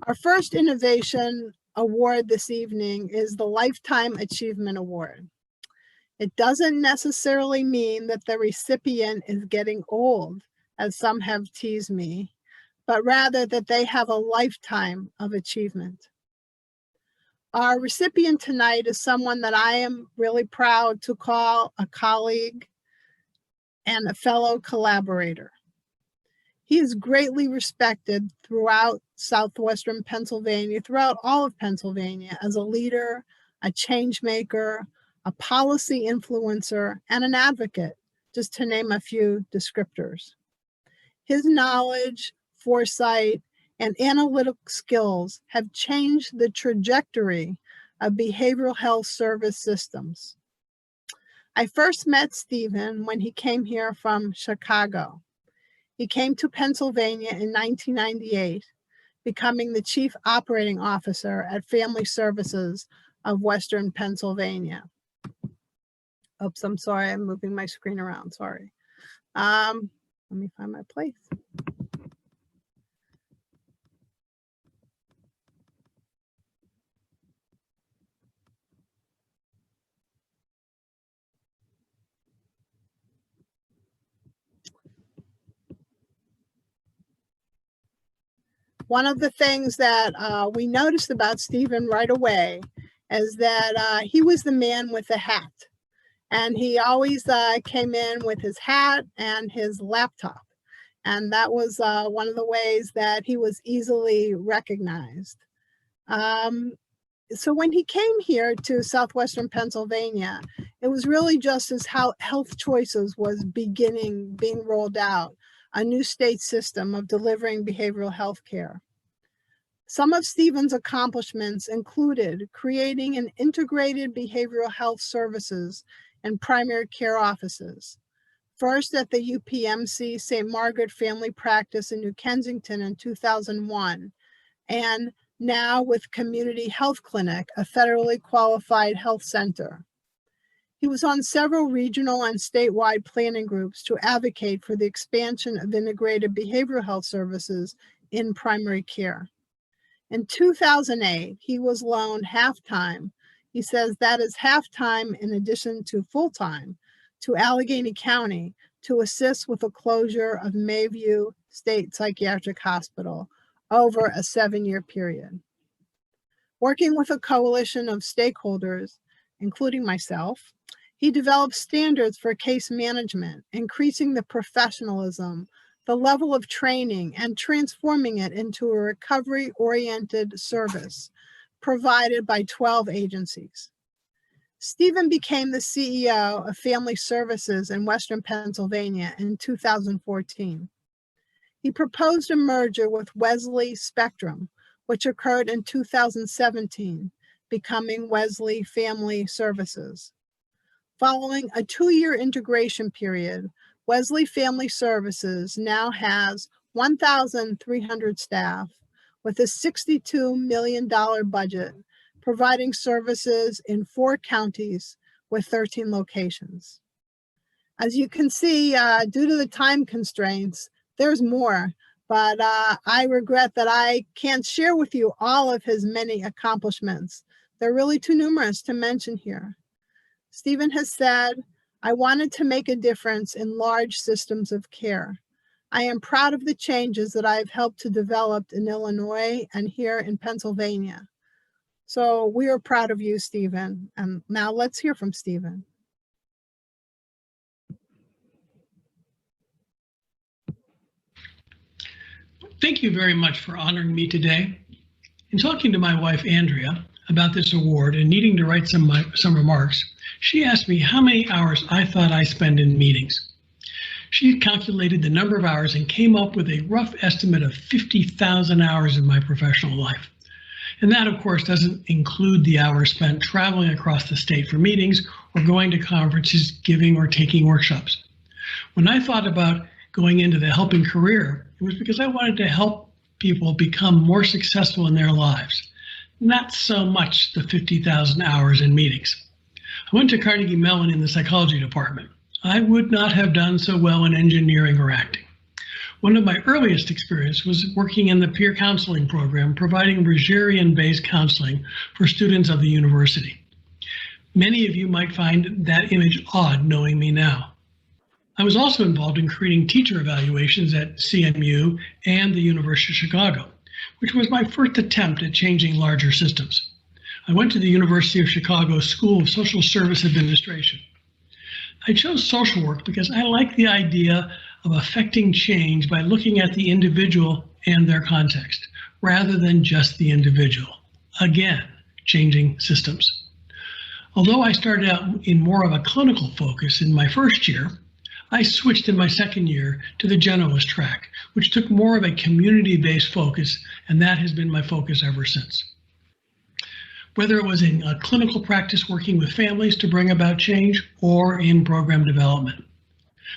Our first innovation award this evening is the Lifetime Achievement Award. It doesn't necessarily mean that the recipient is getting old, as some have teased me, but rather that they have a lifetime of achievement. Our recipient tonight is someone that I am really proud to call a colleague and a fellow collaborator. He is greatly respected throughout Southwestern Pennsylvania, throughout all of Pennsylvania, as a leader, a change maker, a policy influencer, and an advocate, just to name a few descriptors. His knowledge, foresight, and analytic skills have changed the trajectory of behavioral health service systems. I first met Stephen when he came here from Chicago. He came to Pennsylvania in 1998, becoming the Chief Operating Officer at Family Services of Western Pennsylvania. Oops, I'm sorry, I'm moving my screen around, sorry. Let me find my place. One of the things that we noticed about Stephen right away is that he was the man with the hat. And he always came in with his hat and his laptop. And that was one of the ways that he was easily recognized. So when he came here to Southwestern Pennsylvania, it was really just as how Health Choices was being rolled out, a new state system of delivering behavioral health care. Some of Stephen's accomplishments included creating an integrated behavioral health services and primary care offices. First at the UPMC St. Margaret Family Practice in New Kensington in 2001, and now with Community Health Clinic, a federally qualified health center. He was on several regional and statewide planning groups to advocate for the expansion of integrated behavioral health services in primary care. In 2008, he was loaned half-time. He says that is half-time in addition to full-time to Allegheny County to assist with the closure of Mayview State Psychiatric Hospital over a 7-year period. Working with a coalition of stakeholders, including myself, he developed standards for case management, increasing the professionalism, the level of training, and transforming it into a recovery-oriented service provided by 12 agencies. Stephen became the CEO of Family Services in Western Pennsylvania in 2014. He proposed a merger with Wesley Spectrum, which occurred in 2017, becoming Wesley Family Services. Following a 2-year integration period, Wesley Family Services now has 1,300 staff with a $62 million budget, providing services in 4 counties with 13 locations. As you can see, due to the time constraints, there's more, but I regret that I can't share with you all of his many accomplishments. They're really too numerous to mention here. Stephen has said, "I wanted to make a difference in large systems of care. I am proud of the changes that I've helped to develop in Illinois and here in Pennsylvania." So we are proud of you, Stephen. And now let's hear from Stephen. Thank you very much for honoring me today. In talking to my wife, Andrea, about this award and needing to write some remarks, she asked me how many hours I thought I spend in meetings. She calculated the number of hours and came up with a rough estimate of 50,000 hours in my professional life. And that, of course, doesn't include the hours spent traveling across the state for meetings or going to conferences, giving or taking workshops. When I thought about going into the helping career, it was because I wanted to help people become more successful in their lives, not so much the 50,000 hours in meetings. I went to Carnegie Mellon in the psychology department. I would not have done so well in engineering or acting. One of my earliest experiences was working in the peer counseling program, providing Rogerian-based counseling for students of the university. Many of you might find that image odd knowing me now. I was also involved in creating teacher evaluations at CMU and the University of Chicago, which was my first attempt at changing larger systems. I went to the University of Chicago School of Social Service Administration. I chose social work because I like the idea of affecting change by looking at the individual and their context, rather than just the individual. Again, changing systems. Although I started out in more of a clinical focus in my first year, I switched in my second year to the generalist track, which took more of a community-based focus, and that has been my focus ever since. Whether it was in a clinical practice working with families to bring about change or in program development.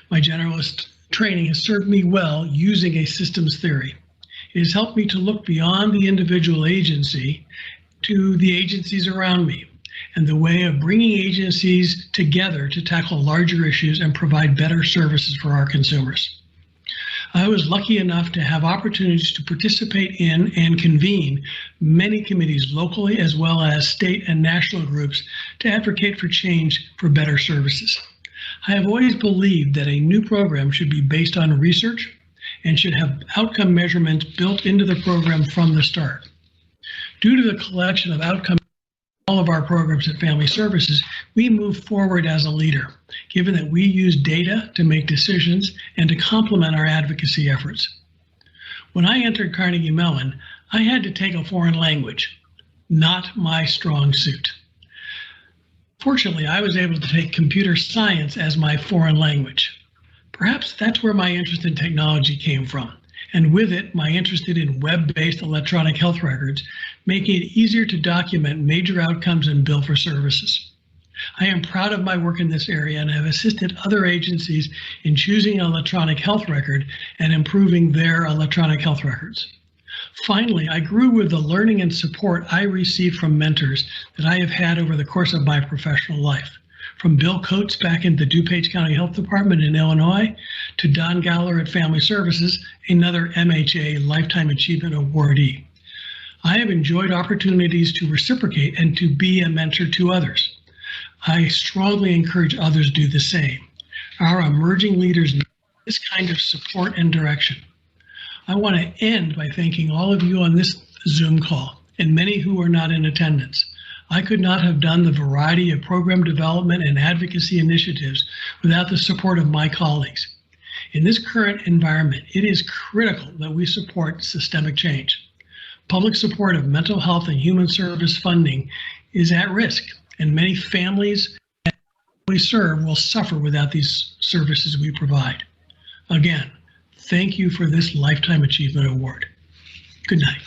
My generalist training has served me well using a systems theory. It has helped me to look beyond the individual agency to the agencies around me and the way of bringing agencies together to tackle larger issues and provide better services for our consumers. I was lucky enough to have opportunities to participate in and convene many committees locally as well as state and national groups to advocate for change for better services. I have always believed that a new program should be based on research and should have outcome measurements built into the program from the start. Due to the collection of outcomes in all of our programs at Family Services, we move forward as a leader, given that we use data to make decisions and to complement our advocacy efforts. When I entered Carnegie Mellon, I had to take a foreign language, not my strong suit. Fortunately, I was able to take computer science as my foreign language. Perhaps that's where my interest in technology came from, and with it, my interest in web-based electronic health records, making it easier to document major outcomes and bill for services. I am proud of my work in this area and have assisted other agencies in choosing an electronic health record and improving their electronic health records. Finally, I grew with the learning and support I received from mentors that I have had over the course of my professional life. From Bill Coates back in the DuPage County Health Department in Illinois to Don Gowler at Family Services, another MHA Lifetime Achievement Awardee. I have enjoyed opportunities to reciprocate and to be a mentor to others. I strongly encourage others to do the same. Our emerging leaders need this kind of support and direction. I want to end by thanking all of you on this Zoom call and many who are not in attendance. I could not have done the variety of program development and advocacy initiatives without the support of my colleagues. In this current environment, it is critical that we support systemic change. Public support of mental health and human service funding is at risk, and many families we serve will suffer without these services we provide. Again, thank you for this Lifetime Achievement Award. Good night.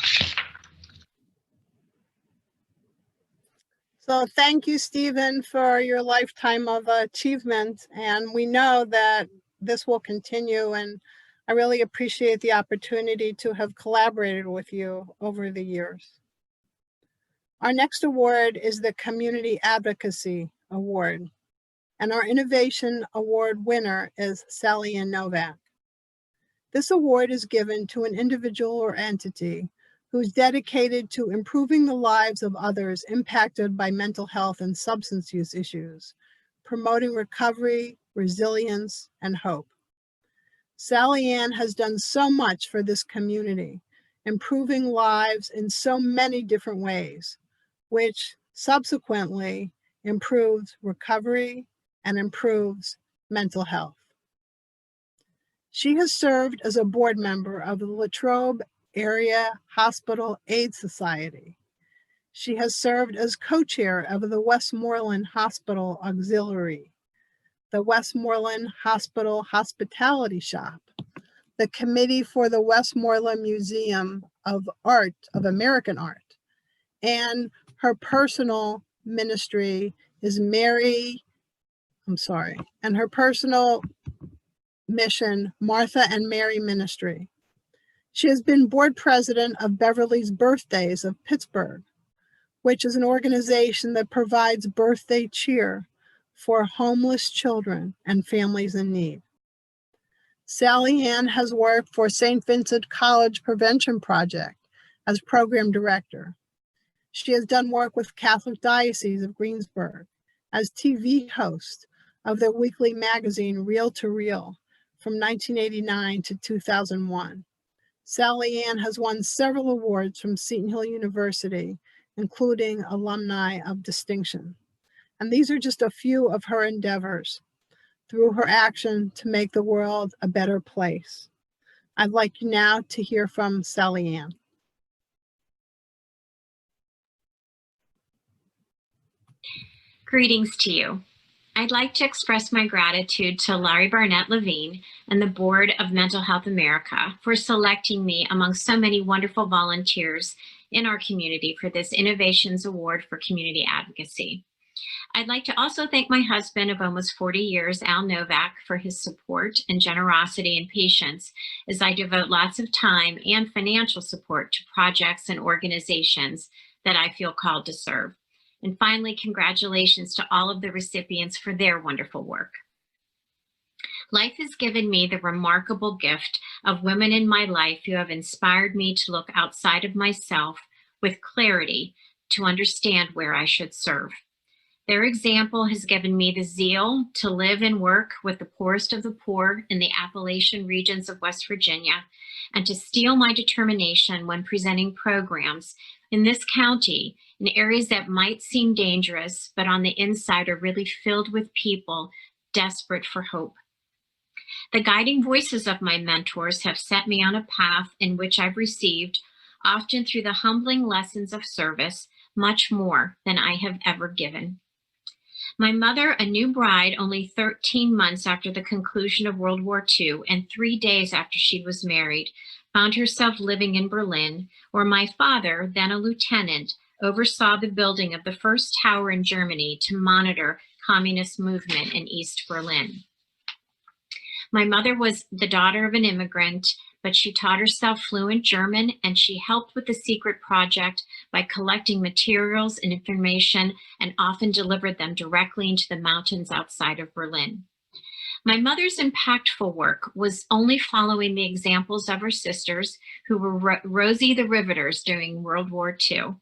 So thank you, Stephen, for your lifetime of achievement. And we know that this will continue. And I really appreciate the opportunity to have collaborated with you over the years. Our next award is the Community Advocacy Award. And our Innovation Award winner is Sally Ann Novak. This award is given to an individual or entity who's dedicated to improving the lives of others impacted by mental health and substance use issues, promoting recovery, resilience, and hope. Sally Ann has done so much for this community, improving lives in so many different ways, which subsequently improves recovery and improves mental health. She has served as a board member of the Latrobe Area Hospital Aid Society. She has served as co-chair of the Westmoreland Hospital Auxiliary, the Westmoreland Hospital Hospitality Shop, the Committee for the Westmoreland Museum of Art, of American Art, and her personal ministry is and her personal mission, Martha and Mary Ministry. She has been board president of Beverly's Birthdays of Pittsburgh, which is an organization that provides birthday cheer for homeless children and families in need. Sally Ann has worked for St. Vincent College Prevention Project as program director. She has done work with Catholic Diocese of Greensburg as TV host of their weekly magazine, Reel to Reel, from 1989 to 2001. Sally Ann has won several awards from Seton Hill University, including Alumni of Distinction. And these are just a few of her endeavors through her action to make the world a better place. I'd like you now to hear from Sally Ann. Greetings to you. I'd like to express my gratitude to Larry Barnett Levine and the Board of Mental Health America for selecting me among so many wonderful volunteers in our community for this Innovations Award for Community Advocacy. I'd like to also thank my husband of almost 40 years, Al Novak, for his support and generosity and patience as I devote lots of time and financial support to projects and organizations that I feel called to serve. And finally, congratulations to all of the recipients for their wonderful work. Life has given me the remarkable gift of women in my life who have inspired me to look outside of myself with clarity to understand where I should serve. Their example has given me the zeal to live and work with the poorest of the poor in the Appalachian regions of West Virginia, and to steel my determination when presenting programs in this county in areas that might seem dangerous, but on the inside are really filled with people desperate for hope. The guiding voices of my mentors have set me on a path in which I've received, often through the humbling lessons of service, much more than I have ever given. My mother, a new bride only 13 months after the conclusion of World War II and 3 days after she was married, found herself living in Berlin, where my father, then a lieutenant, oversaw the building of the first tower in Germany to monitor communist movement in East Berlin. My mother was the daughter of an immigrant, but she taught herself fluent German, and she helped with the secret project by collecting materials and information and often delivered them directly into the mountains outside of Berlin. My mother's impactful work was only following the examples of her sisters, who were Rosie the Riveters during World War II.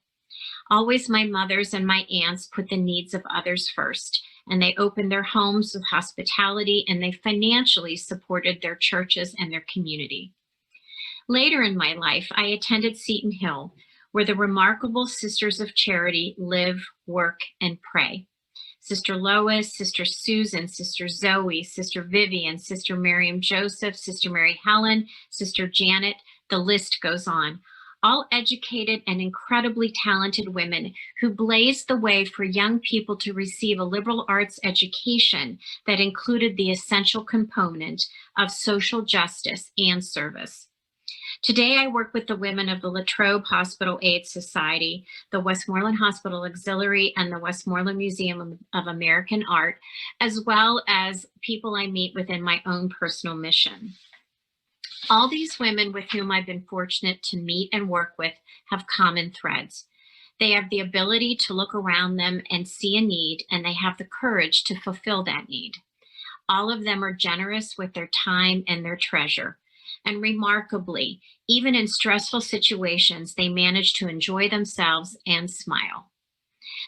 Always my mothers and my aunts put the needs of others first, and they opened their homes with hospitality, and they financially supported their churches and their community. Later in my life, I attended Seton Hill, where the remarkable Sisters of Charity live, work, and pray. Sister Lois, Sister Susan, Sister Zoe, Sister Vivian, Sister Miriam Joseph, Sister Mary Helen, Sister Janet, the list goes on. All educated and incredibly talented women who blazed the way for young people to receive a liberal arts education that included the essential component of social justice and service. Today, I work with the women of the Latrobe Hospital AIDS Society, the Westmoreland Hospital Auxiliary, and the Westmoreland Museum of American Art, as well as people I meet within my own personal mission. All these women with whom I've been fortunate to meet and work with have common threads. They have the ability to look around them and see a need, and they have the courage to fulfill that need. All of them are generous with their time and their treasure. And remarkably, even in stressful situations, they manage to enjoy themselves and smile.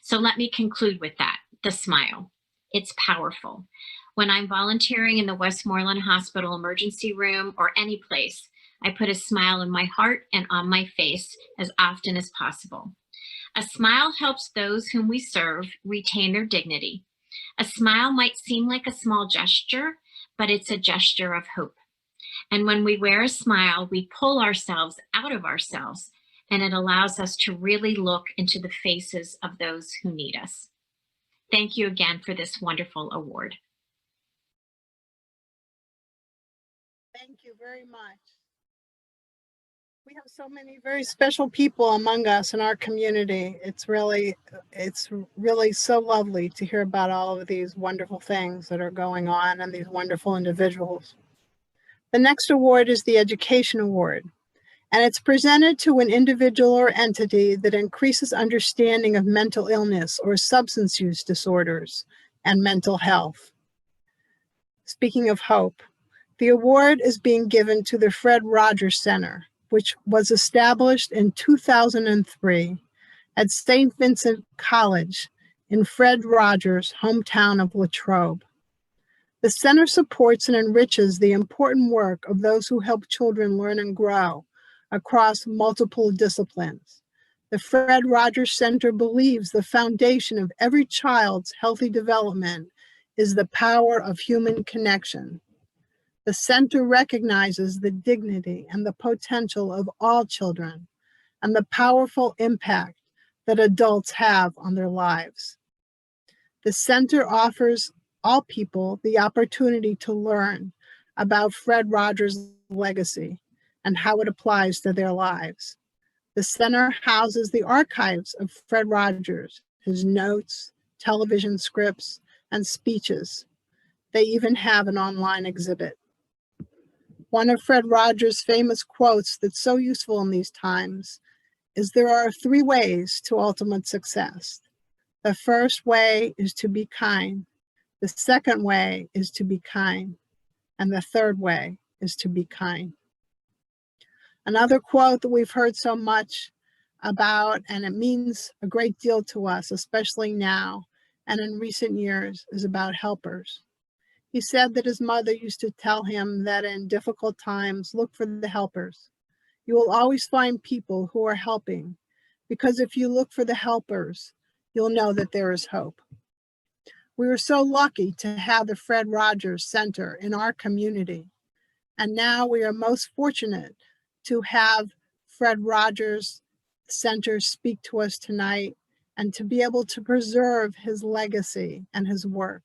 So let me conclude with that, the smile. It's powerful. When I'm volunteering in the Westmoreland Hospital emergency room or any place, I put a smile in my heart and on my face as often as possible. A smile helps those whom we serve retain their dignity. A smile might seem like a small gesture, but it's a gesture of hope. And when we wear a smile, we pull ourselves out of ourselves, and it allows us to really look into the faces of those who need us. Thank you again for this wonderful award. Thank you very much. We have so many very special people among us in our community. It's really so lovely to hear about all of these wonderful things that are going on and these wonderful individuals. The next award is the Education Award, and it's presented to an individual or entity that increases understanding of mental illness or substance use disorders and mental health. Speaking of hope, The award is being given to the Fred Rogers Center, which was established in 2003 at St. Vincent College in Fred Rogers' hometown of Latrobe. The center supports and enriches the important work of those who help children learn and grow across multiple disciplines. The Fred Rogers Center believes the foundation of every child's healthy development is the power of human connection. The center recognizes the dignity and the potential of all children and the powerful impact that adults have on their lives. The center offers all people the opportunity to learn about Fred Rogers' legacy and how it applies to their lives. The center houses the archives of Fred Rogers, his notes, television scripts, and speeches. They even have an online exhibit. One of Fred Rogers' famous quotes that's so useful in these times is, "There are 3 ways to ultimate success. The first way is to be kind. The second way is to be kind. And the third way is to be kind." Another quote that we've heard so much about, and it means a great deal to us, especially now and in recent years, is about helpers. He said that his mother used to tell him that in difficult times, look for the helpers. You will always find people who are helping, because if you look for the helpers, you'll know that there is hope. We were so lucky to have the Fred Rogers Center in our community. And now we are most fortunate to have Fred Rogers Center speak to us tonight and to be able to preserve his legacy and his work.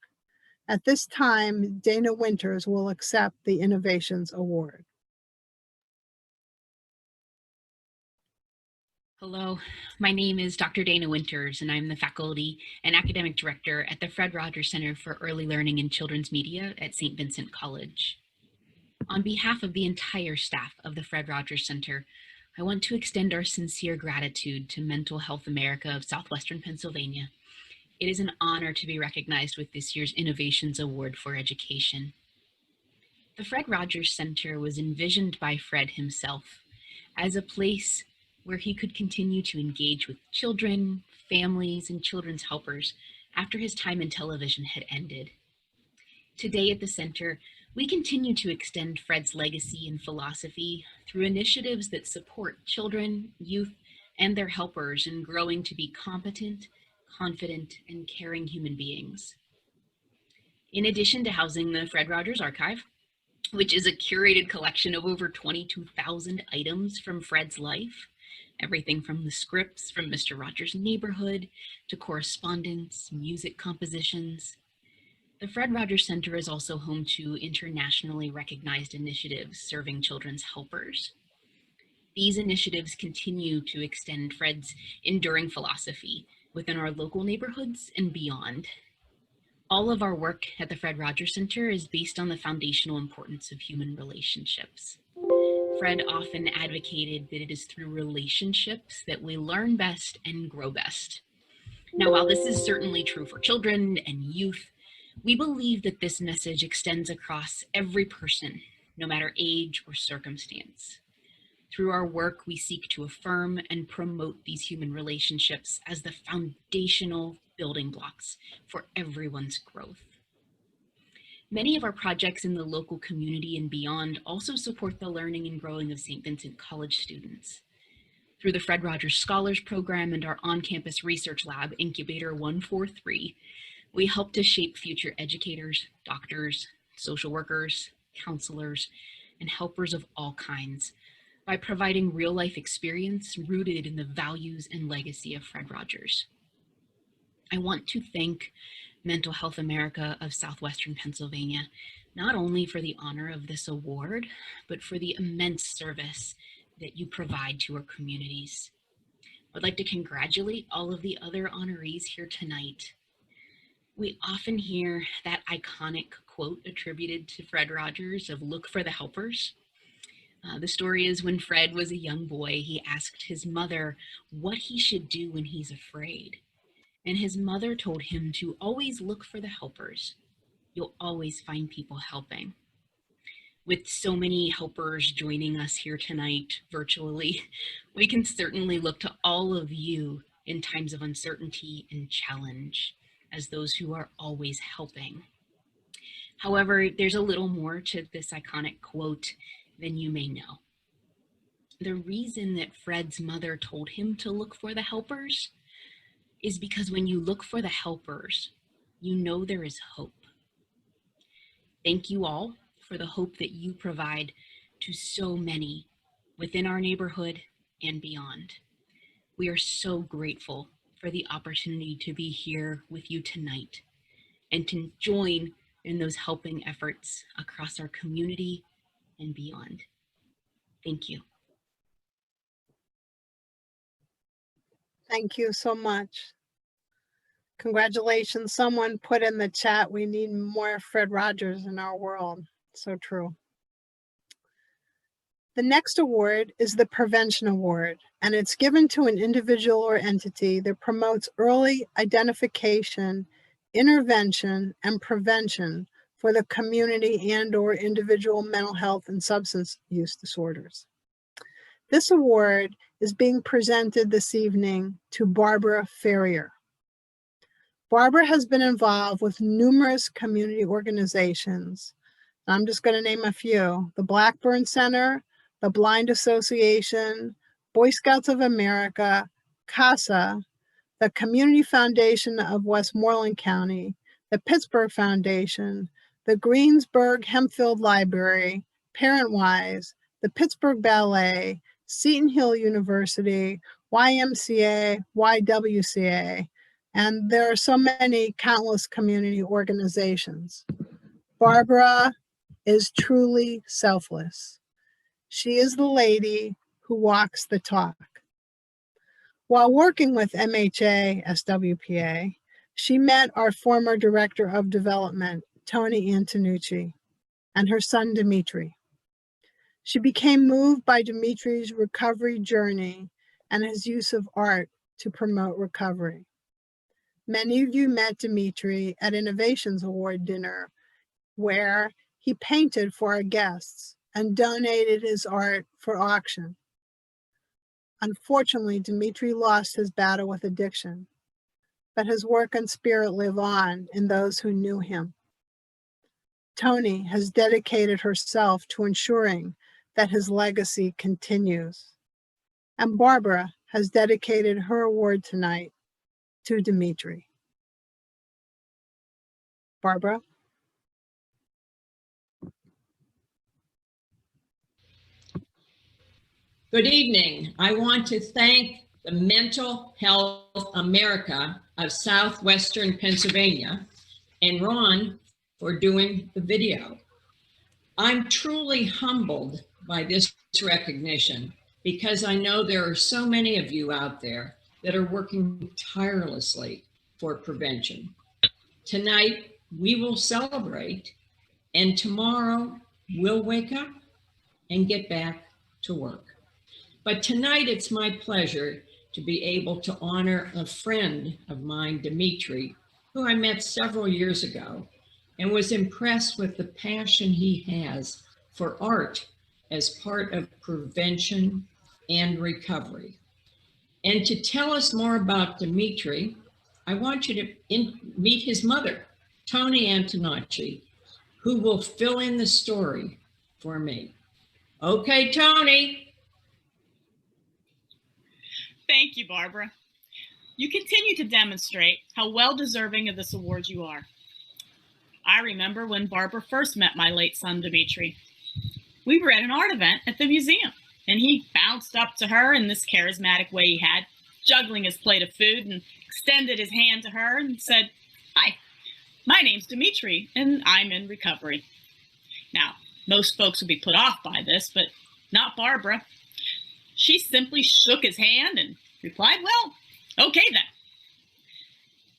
At this time, Dana Winters will accept the Innovations Award. Hello, my name is Dr. Dana Winters, and I'm the faculty and academic director at the Fred Rogers Center for Early Learning in Children's Media at St. Vincent College. On behalf of the entire staff of the Fred Rogers Center, I want to extend our sincere gratitude to Mental Health America of Southwestern Pennsylvania. It is an honor to be recognized with this year's Innovations Award for Education. The Fred Rogers Center was envisioned by Fred himself as a place where he could continue to engage with children, families, and children's helpers after his time in television had ended. Today at the center, we continue to extend Fred's legacy and philosophy through initiatives that support children, youth, and their helpers in growing to be competent, confident, and caring human beings. In addition to housing the Fred Rogers Archive, which is a curated collection of over 22,000 items from Fred's life, everything from the scripts from Mr. Rogers' Neighborhood to correspondence, music compositions. The Fred Rogers Center is also home to internationally recognized initiatives serving children's helpers. These initiatives continue to extend Fred's enduring philosophy within our local neighborhoods and beyond. All of our work at the Fred Rogers Center is based on the foundational importance of human relationships. Fred often advocated that it is through relationships that we learn best and grow best. Now, while this is certainly true for children and youth, we believe that this message extends across every person, no matter age or circumstance. Through our work, we seek to affirm and promote these human relationships as the foundational building blocks for everyone's growth. Many of our projects in the local community and beyond also support the learning and growing of St. Vincent College students. Through the Fred Rogers Scholars Program and our on-campus research lab, Incubator 143, we help to shape future educators, doctors, social workers, counselors, and helpers of all kinds by providing real-life experience rooted in the values and legacy of Fred Rogers. I want to thank Mental Health America of Southwestern Pennsylvania, not only for the honor of this award, but for the immense service that you provide to our communities. I'd like to congratulate all of the other honorees here tonight. We often hear that iconic quote attributed to Fred Rogers of "look for the helpers." The story is when Fred was a young boy, he asked his mother what he should do when he's afraid. And his mother told him to always look for the helpers. You'll always find people helping. With so many helpers joining us here tonight virtually, we can certainly look to all of you in times of uncertainty and challenge as those who are always helping. However, there's a little more to this iconic quote than you may know. The reason that Fred's mother told him to look for the helpers is because when you look for the helpers, you know there is hope. Thank you all for the hope that you provide to so many within our neighborhood and beyond. We are so grateful for the opportunity to be here with you tonight and to join in those helping efforts across our community and beyond. Thank you. Thank you so much. Congratulations. Someone put in the chat, we need more Fred Rogers in our world. So true. The next award is the Prevention Award, and it's given to an individual or entity that promotes early identification, intervention, and prevention for the community and/or individual mental health and substance use disorders. This award is being presented this evening to Barbara Ferrier. Barbara has been involved with numerous community organizations. I'm just going to name a few: the Blackburn Center, the Blind Association, Boy Scouts of America, CASA, the Community Foundation of Westmoreland County, the Pittsburgh Foundation, the Greensburg Hempfield Library, ParentWise, the Pittsburgh Ballet, Seton Hill University, YMCA, YWCA, and there are so many countless community organizations. Barbara is truly selfless. She is the lady who walks the talk. While working with MHA SWPA, she met our former Director of Development, Tony Antonucci, and her son, Dimitri. She became moved by Dimitri's recovery journey and his use of art to promote recovery. Many of you met Dimitri at Innovations Award dinner, where he painted for our guests and donated his art for auction. Unfortunately, Dimitri lost his battle with addiction, but his work and spirit live on in those who knew him. Tony has dedicated herself to ensuring that his legacy continues. And Barbara has dedicated her award tonight to Dimitri. Barbara? Good evening. I want to thank the Mental Health America of Southwestern Pennsylvania and Ron for doing the video. I'm truly humbled by this recognition because I know there are so many of you out there that are working tirelessly for prevention. Tonight, we will celebrate, and tomorrow we'll wake up and get back to work. But tonight, it's my pleasure to be able to honor a friend of mine, Dimitri, who I met several years ago and was impressed with the passion he has for art as part of prevention and recovery. And to tell us more about Dimitri, I want you to meet his mother, Tony Antonucci, who will fill in the story for me. Okay, Tony. Thank you, Barbara. You continue to demonstrate how well-deserving of this award you are. I remember when Barbara first met my late son, Dimitri. We were at an art event at the museum, and he bounced up to her in this charismatic way he had, juggling his plate of food, and extended his hand to her and said, "Hi, my name's Dimitri, and I'm in recovery." Now, most folks would be put off by this, but not Barbara. She simply shook his hand and replied, "Well, okay then."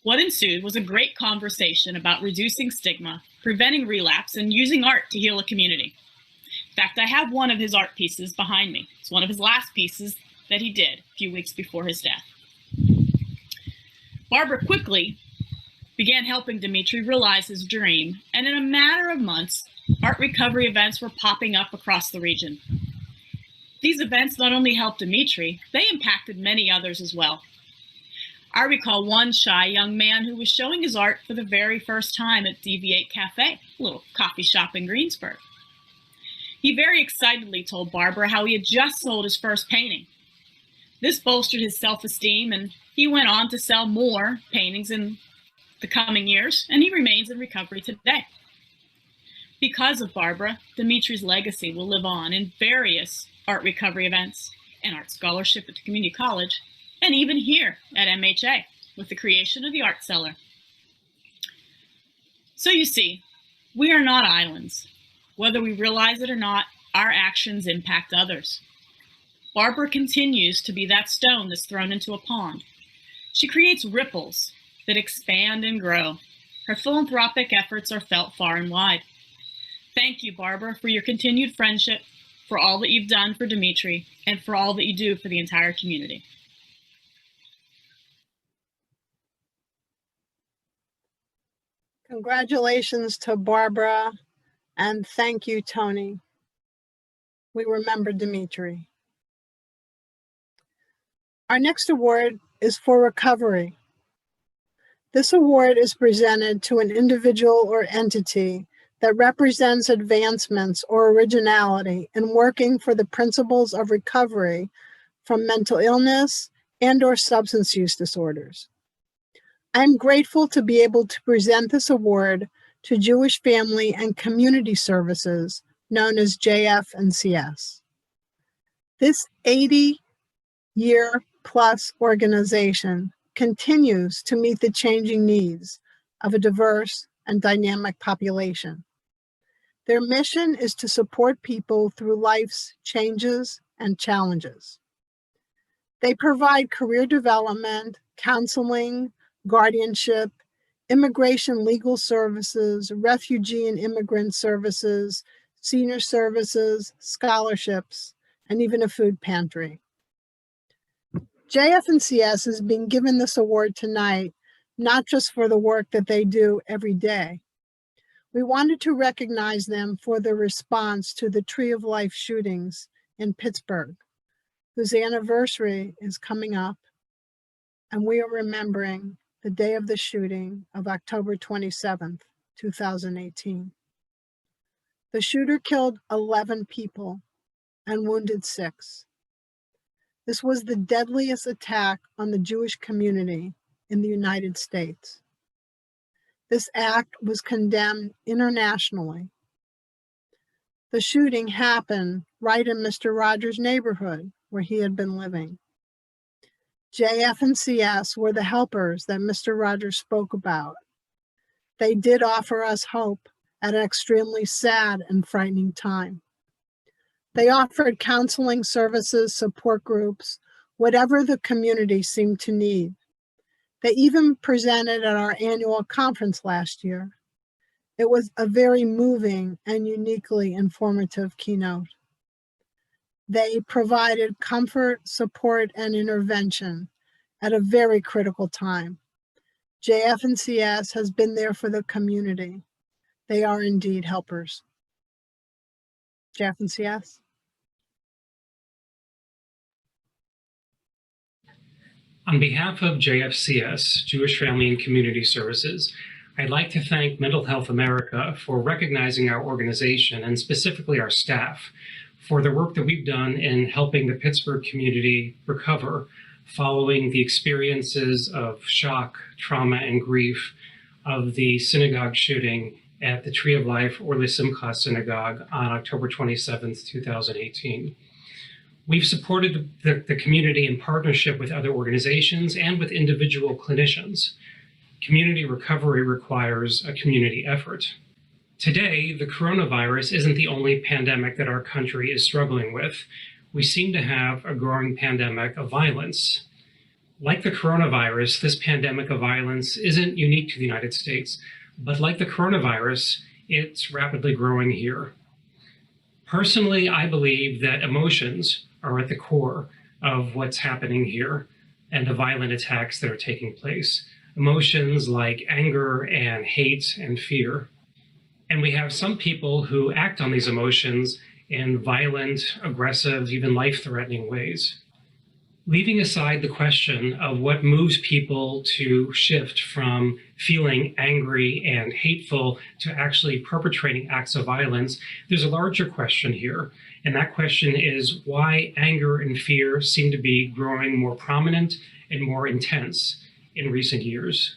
What ensued was a great conversation about reducing stigma, preventing relapse, and using art to heal a community. In fact, I have one of his art pieces behind me. It's one of his last pieces that he did a few weeks before his death. Barbara quickly began helping Dimitri realize his dream, and in a matter of months, art recovery events were popping up across the region. These events not only helped Dimitri, they impacted many others as well. I recall one shy young man who was showing his art for the very first time at Deviate Cafe, a little coffee shop in Greensburg. He very excitedly told Barbara how he had just sold his first painting. This bolstered his self-esteem, and he went on to sell more paintings in the coming years, and he remains in recovery today. Because of Barbara, Dimitri's legacy will live on in various art recovery events and art scholarship at the community college, and even here at MHA with the creation of the Art Cellar. So you see, we are not islands. Whether we realize it or not, our actions impact others. Barbara continues to be that stone that's thrown into a pond. She creates ripples that expand and grow. Her philanthropic efforts are felt far and wide. Thank you, Barbara, for your continued friendship, for all that you've done for Dimitri, and for all that you do for the entire community. Congratulations to Barbara, and thank you, Tony. We remember Dimitri. Our next award is for recovery. This award is presented to an individual or entity that represents advancements or originality in working for the principles of recovery from mental illness and/or substance use disorders. I am grateful to be able to present this award to Jewish Family and Community Services, known as JF&CS. This 80-year-plus organization continues to meet the changing needs of a diverse and dynamic population. Their mission is to support people through life's changes and challenges. They provide career development, counseling, guardianship, immigration legal services, refugee and immigrant services, senior services, scholarships, and even a food pantry. JF&CS is being given this award tonight, not just for the work that they do every day. We wanted to recognize them for their response to the Tree of Life shootings in Pittsburgh, whose anniversary is coming up, and we are remembering the day of the shooting of October 27th, 2018. The shooter killed 11 people and wounded 6. This was the deadliest attack on the Jewish community in the United States. This act was condemned internationally. The shooting happened right in Mr. Rogers' neighborhood where he had been living. JF&CS were the helpers that Mr. Rogers spoke about. They did offer us hope at an extremely sad and frightening time. They offered counseling services, support groups, whatever the community seemed to need. They even presented at our annual conference last year. It was a very moving and uniquely informative keynote. They provided comfort, support, and intervention at a very critical time. JF&CS has been there for the community. They are indeed helpers. JF&CS. On behalf of JFCS, Jewish Family and Community Services, I'd like to thank Mental Health America for recognizing our organization and specifically our staff for the work that we've done in helping the Pittsburgh community recover following the experiences of shock, trauma, and grief of the synagogue shooting at the Tree of Life Orly Simcha Synagogue on October 27th, 2018. We've supported the community in partnership with other organizations and with individual clinicians. Community recovery requires a community effort. Today, the coronavirus isn't the only pandemic that our country is struggling with. We seem to have a growing pandemic of violence. Like the coronavirus, this pandemic of violence isn't unique to the United States, but like the coronavirus, it's rapidly growing here. Personally, I believe that emotions are at the core of what's happening here and the violent attacks that are taking place. Emotions like anger and hate and fear. And we have some people who act on these emotions in violent, aggressive, even life-threatening ways. Leaving aside the question of what moves people to shift from feeling angry and hateful to actually perpetrating acts of violence, there's a larger question here. And that question is why anger and fear seem to be growing more prominent and more intense in recent years.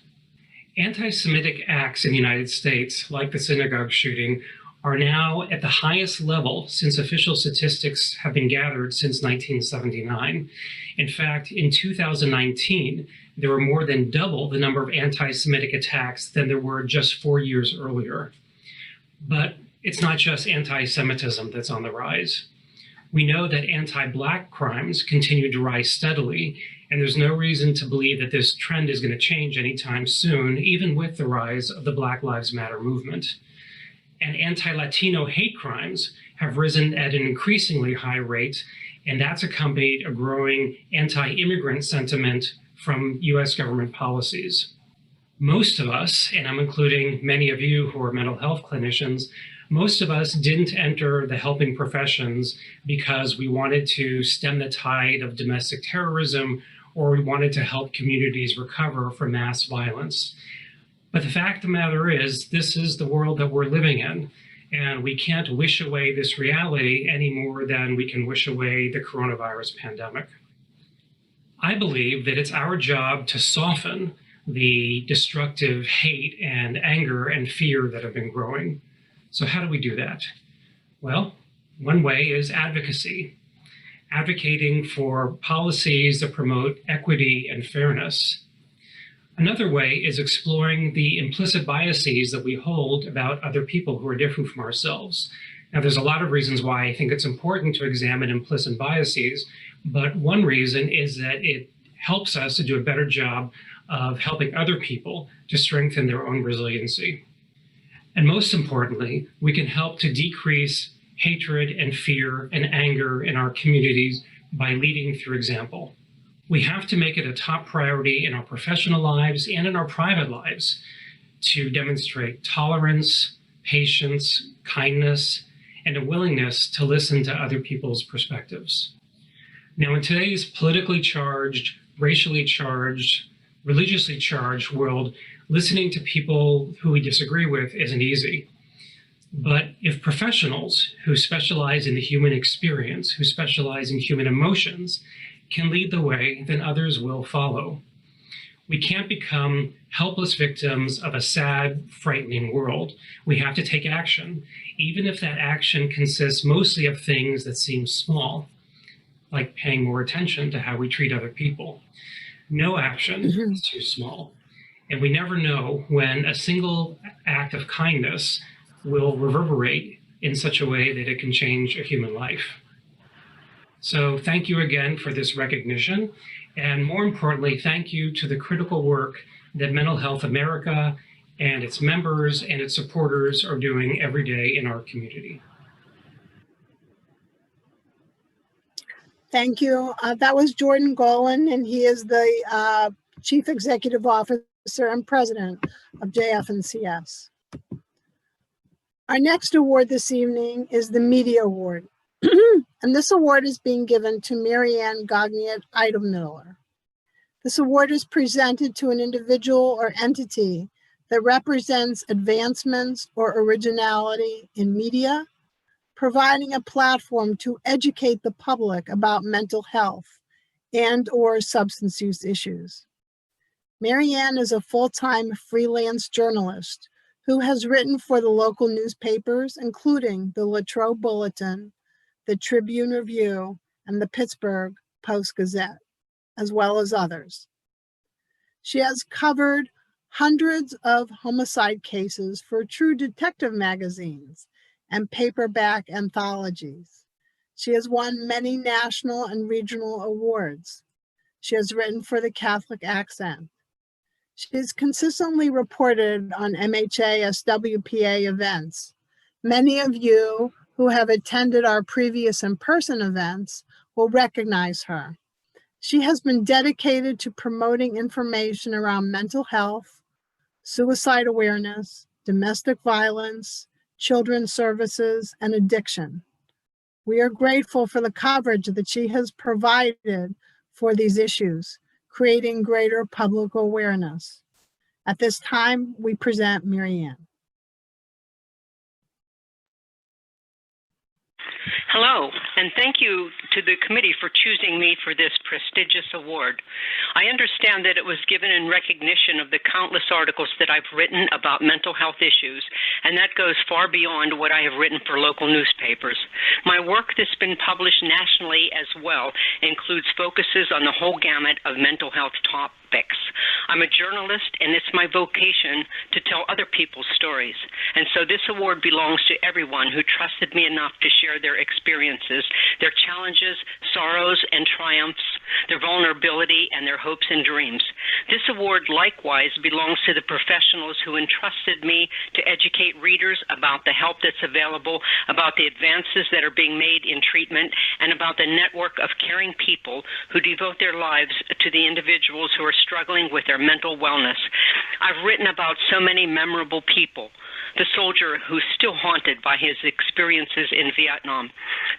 Anti-Semitic acts in the United States, like the synagogue shooting, are now at the highest level since official statistics have been gathered since 1979. In fact, in 2019, there were more than double the number of anti-Semitic attacks than there were just 4 years earlier. But it's not just anti-Semitism that's on the rise. We know that anti-Black crimes continue to rise steadily, and there's no reason to believe that this trend is going to change anytime soon, even with the rise of the Black Lives Matter movement. And anti-Latino hate crimes have risen at an increasingly high rate, and that's accompanied a growing anti-immigrant sentiment from US government policies. Most of us, and I'm including many of you who are mental health clinicians, most of us didn't enter the helping professions because we wanted to stem the tide of domestic terrorism or we wanted to help communities recover from mass violence. But the fact of the matter is, this is the world that we're living in, and we can't wish away this reality any more than we can wish away the coronavirus pandemic. I believe that it's our job to soften the destructive hate and anger and fear that have been growing. So how do we do that? Well, one way is advocacy, advocating for policies that promote equity and fairness. Another way is exploring the implicit biases that we hold about other people who are different from ourselves. Now, there's a lot of reasons why I think it's important to examine implicit biases, but one reason is that it helps us to do a better job of helping other people to strengthen their own resiliency. And most importantly, we can help to decrease hatred and fear and anger in our communities by leading through example. We have to make it a top priority in our professional lives and in our private lives to demonstrate tolerance, patience, kindness, and a willingness to listen to other people's perspectives. Now, in today's politically charged, racially charged, religiously charged world, listening to people who we disagree with isn't easy. But if professionals who specialize in the human experience, who specialize in human emotions, can lead the way, then others will follow. We can't become helpless victims of a sad, frightening world. We have to take action, even if that action consists mostly of things that seem small, like paying more attention to how we treat other people. No action is too small. And we never know when a single act of kindness will reverberate in such a way that it can change a human life. So thank you again for this recognition. And more importantly, thank you to the critical work that Mental Health America and its members and its supporters are doing every day in our community. Thank you. That was Jordan Golan, and he is the Chief Executive Officer and President of JFNCS. Our next award this evening is the Media Award. And this award is being given to Marianne Gagniet-Eidemiller. This award is presented to an individual or entity that represents advancements or originality in media, providing a platform to educate the public about mental health and/or substance use issues. Marianne is a full-time freelance journalist who has written for the local newspapers, including the Latrobe Bulletin, the Tribune Review, and the Pittsburgh Post-Gazette, as well as others. She has covered hundreds of homicide cases for True Detective magazines and paperback anthologies. She has won many national and regional awards. She has written for the Catholic Accent. She has consistently reported on MHA SWPA events. Many of you who have attended our previous in-person events will recognize her. She has been dedicated to promoting information around mental health, suicide awareness, domestic violence, children's services, and addiction. We are grateful for the coverage that she has provided for these issues, creating greater public awareness. At this time, we present Mary Ann. Hello, and thank you to the committee for choosing me for this prestigious award. I understand that it was given in recognition of the countless articles that I've written about mental health issues, and that goes far beyond what I have written for local newspapers. My work that's been published nationally as well includes focuses on the whole gamut of mental health topics. I'm a journalist, and it's my vocation to tell other people's stories. And so this award belongs to everyone who trusted me enough to share their experiences, their challenges, sorrows, and triumphs, their vulnerability, and their hopes and dreams. This award likewise belongs to the professionals who entrusted me to educate readers about the help that's available, about the advances that are being made in treatment, and about the network of caring people who devote their lives to the individuals who are struggling with their mental wellness. I've written about so many memorable people. The soldier who's still haunted by his experiences in Vietnam,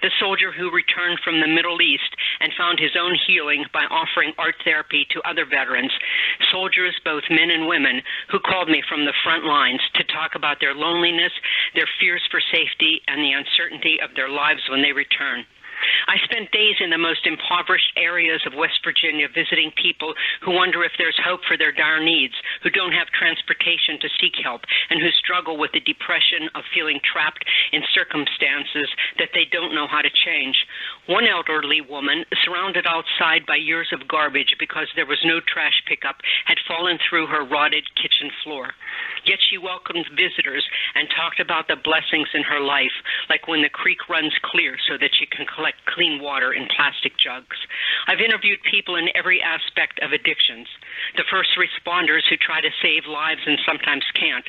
the soldier who returned from the Middle East and found his own healing by offering art therapy to other veterans, soldiers, both men and women, who called me from the front lines to talk about their loneliness, their fears for safety, and the uncertainty of their lives when they return. I spent days in the most impoverished areas of West Virginia visiting people who wonder if there's hope for their dire needs, who don't have transportation to seek help, and who struggle with the depression of feeling trapped in circumstances that they don't know how to change. One elderly woman, surrounded outside by years of garbage because there was no trash pickup, had fallen through her rotted kitchen floor. Yet she welcomed visitors and talked about the blessings in her life, like when the creek runs clear so that she can collect clean water in plastic jugs. I've interviewed people in every aspect of addictions. The first responders who try to save lives and sometimes can't.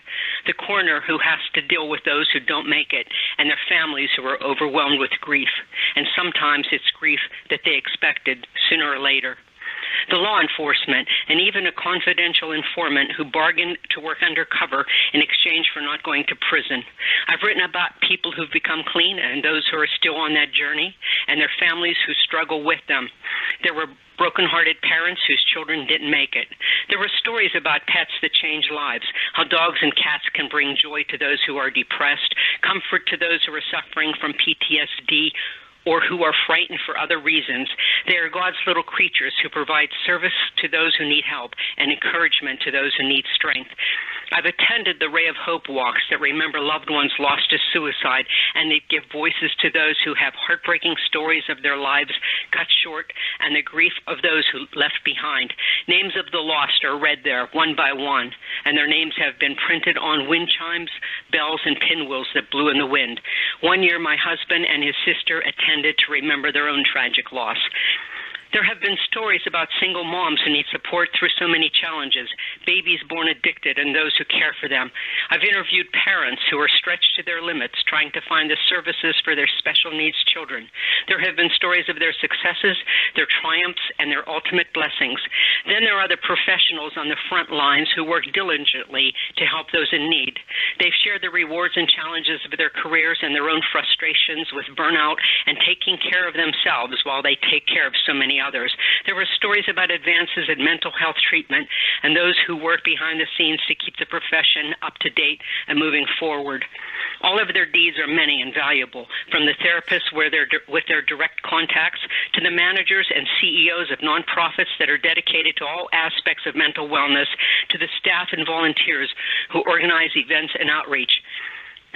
The coroner who has to deal with those who don't make it, and their families who are overwhelmed with grief. And sometimes it's grief that they expected sooner or later. The law enforcement, and even a confidential informant who bargained to work undercover in exchange for not going to prison. I've written about people who've become clean and those who are still on that journey, and their families who struggle with them. There were broken-hearted parents whose children didn't make it. There were stories about pets that change lives, how dogs and cats can bring joy to those who are depressed, comfort to those who are suffering from PTSD, or who are frightened for other reasons. They are God's little creatures who provide service to those who need help and encouragement to those who need strength. I've attended the Ray of Hope walks that remember loved ones lost to suicide, and they give voices to those who have heartbreaking stories of their lives cut short and the grief of those who left behind. Names of the lost are read there one by one, and their names have been printed on wind chimes, bells, and pinwheels that blew in the wind. One year, my husband and his sister attended to remember their own tragic loss. There have been stories about single moms who need support through so many challenges, babies born addicted and those who care for them. I've interviewed parents who are stretched to their limits trying to find the services for their special needs children. There have been stories of their successes, their triumphs, and their ultimate blessings. Then there are the professionals on the front lines who work diligently to help those in need. They've shared the rewards and challenges of their careers and their own frustrations with burnout and taking care of themselves while they take care of so many others. There were stories about advances in mental health treatment and those who work behind the scenes to keep the profession up to date and moving forward. All of their deeds are many and valuable, from the therapists with their direct contacts to the managers and CEOs of nonprofits that are dedicated to all aspects of mental wellness, to the staff and volunteers who organize events and outreach.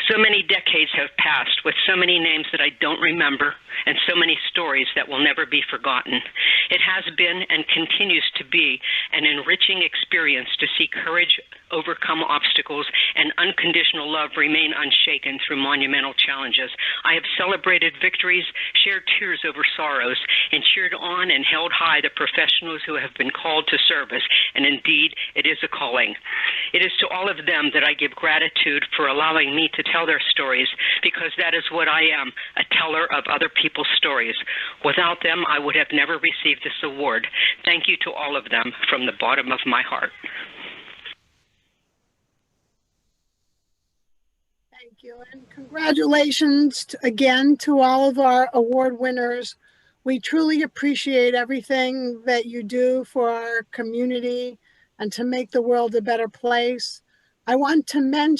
So many decades have passed with so many names that I don't remember and so many stories that will never be forgotten. It has been and continues to be an enriching experience to see courage overcome obstacles and unconditional love remain unshaken through monumental challenges. I have celebrated victories, shared tears over sorrows, and cheered on and held high the professionals who have been called to service, and indeed, it is a calling. It is to all of them that I give gratitude for allowing me to tell their stories, because that is what I am, a teller of other people's stories. Without them, I would have never received this award. Thank you to all of them from the bottom of my heart. Thank Thank you, and congratulations again to all of our award winners. We truly appreciate everything that you do for our community and to make the world a better place. I want to mention